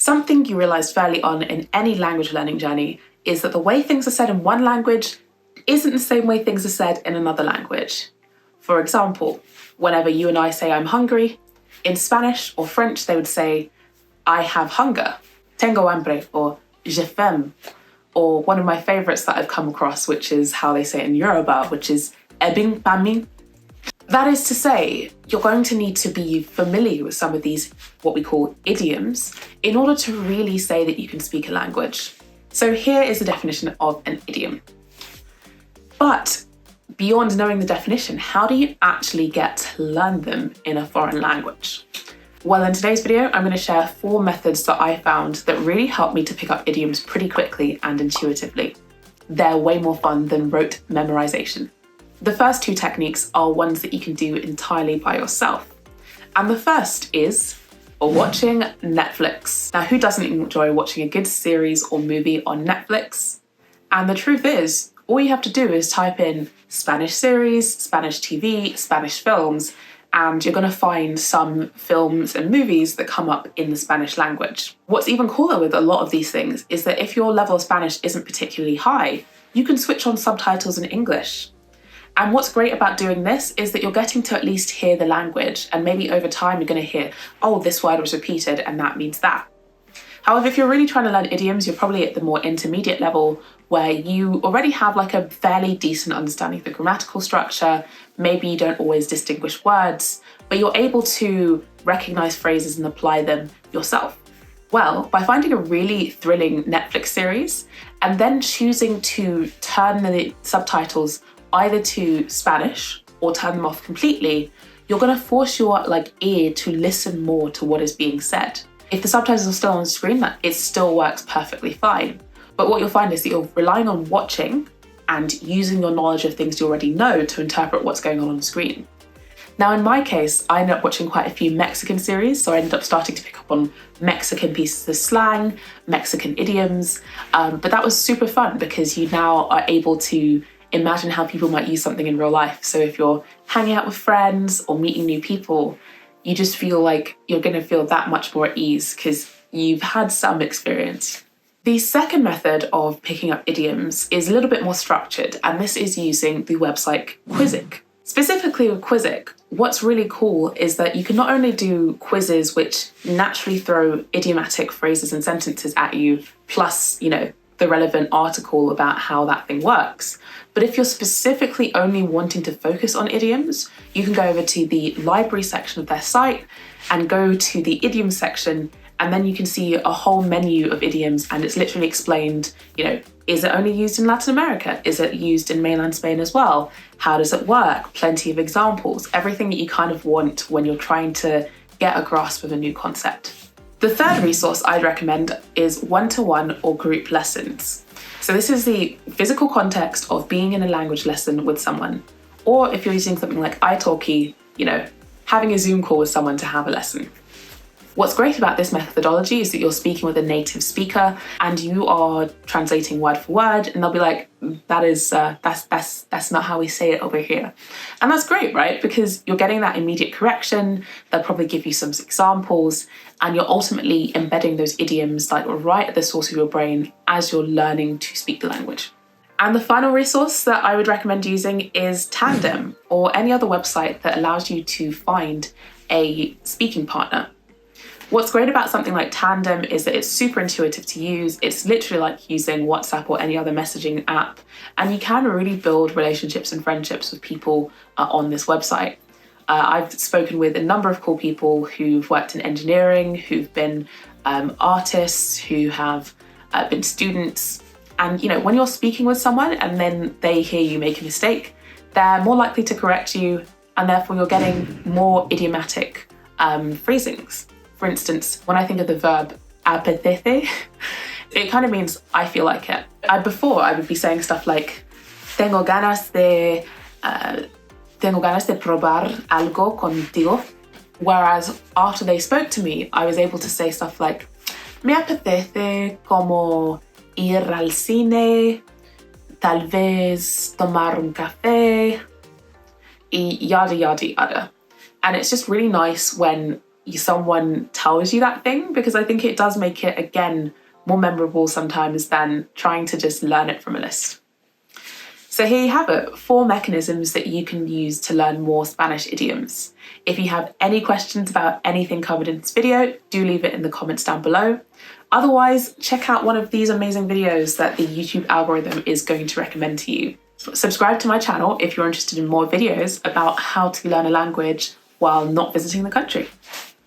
Something you realize fairly on in any language learning journey is that the way things are said in one language isn't the same way things are said in another language. For example, whenever you and I say I'm hungry, in Spanish or French they would say I have hunger, tengo hambre, or j'ai faim, or one of my favourites that I've come across, which is how they say it in Yoruba, which is ebing pami. That is to say, you're going to need to be familiar with some of these, what we call idioms, in order to really say that you can speak a language. So here is the definition of an idiom. But beyond knowing the definition, how do you actually get to learn them in a foreign language? Well, in today's video, I'm going to share 4 methods that I found that really help me to pick up idioms pretty quickly and intuitively. They're way more fun than rote memorization. The first 2 techniques are ones that you can do entirely by yourself. And the first is watching Netflix. Now, who doesn't enjoy watching a good series or movie on Netflix? And the truth is, all you have to do is type in Spanish series, Spanish TV, Spanish films, and you're going to find some films and movies that come up in the Spanish language. What's even cooler with a lot of these things is that if your level of Spanish isn't particularly high, you can switch on subtitles in English. And what's great about doing this is that you're getting to at least hear the language, and maybe over time you're going to hear, oh, this word was repeated and that means that. However, if you're really trying to learn idioms, you're probably at the more intermediate level where you already have like a fairly decent understanding of the grammatical structure. Maybe you don't always distinguish words, but you're able to recognize phrases and apply them yourself. Well, by finding a really thrilling Netflix series and then choosing to turn the subtitles either to Spanish or turn them off completely, you're going to force your ear to listen more to what is being said. If the subtitles are still on the screen, it still works perfectly fine. But what you'll find is that you're relying on watching and using your knowledge of things you already know to interpret what's going on the screen. Now, in my case, I ended up watching quite a few Mexican series, so I ended up starting to pick up on Mexican pieces of slang, Mexican idioms, but that was super fun because you now are able to imagine how people might use something in real life. So if you're hanging out with friends or meeting new people, you just feel like you're going to feel that much more at ease because you've had some experience. The second method of picking up idioms is a little bit more structured, and this is using the website Kwiziq. Specifically with Kwiziq, what's really cool is that you can not only do quizzes which naturally throw idiomatic phrases and sentences at you, plus, the relevant article about how that thing works. But if you're specifically only wanting to focus on idioms, you can go over to the library section of their site and go to the idiom section, and then you can see a whole menu of idioms, and it's literally explained, is it only used in Latin America? Is it used in mainland Spain as well? How does it work? Plenty of examples, everything that you kind of want when you're trying to get a grasp of a new concept. The third resource I'd recommend is one-to-one or group lessons. So this is the physical context of being in a language lesson with someone, or if you're using something like italki, having a Zoom call with someone to have a lesson. What's great about this methodology is that you're speaking with a native speaker and you are translating word for word, and they'll be like, that's not how we say it over here. And that's great, right? Because you're getting that immediate correction, they'll probably give you some examples, and you're ultimately embedding those idioms right at the source of your brain as you're learning to speak the language. And the final resource that I would recommend using is Tandem, or any other website that allows you to find a speaking partner. What's great about something like Tandem is that it's super intuitive to use. It's literally like using WhatsApp or any other messaging app, and you can really build relationships and friendships with people on this website. I've spoken with a number of cool people who've worked in engineering, who've been artists, who have been students. And when you're speaking with someone and then they hear you make a mistake, they're more likely to correct you, and therefore you're getting more idiomatic phrasings. For instance, when I think of the verb apetece, it kind of means I feel like it. Before, I would be saying stuff like, tengo ganas de probar algo contigo. Whereas after they spoke to me, I was able to say stuff like, me apetece como ir al cine, tal vez tomar un café, y yada, yada, yada. And it's just really nice when someone tells you that thing, because I think it does make it, again, more memorable sometimes than trying to just learn it from a list. So here you have it, 4 mechanisms that you can use to learn more Spanish idioms. If you have any questions about anything covered in this video, do leave it in the comments down below. Otherwise, check out one of these amazing videos that the YouTube algorithm is going to recommend to you. Subscribe to my channel if you're interested in more videos about how to learn a language while not visiting the country.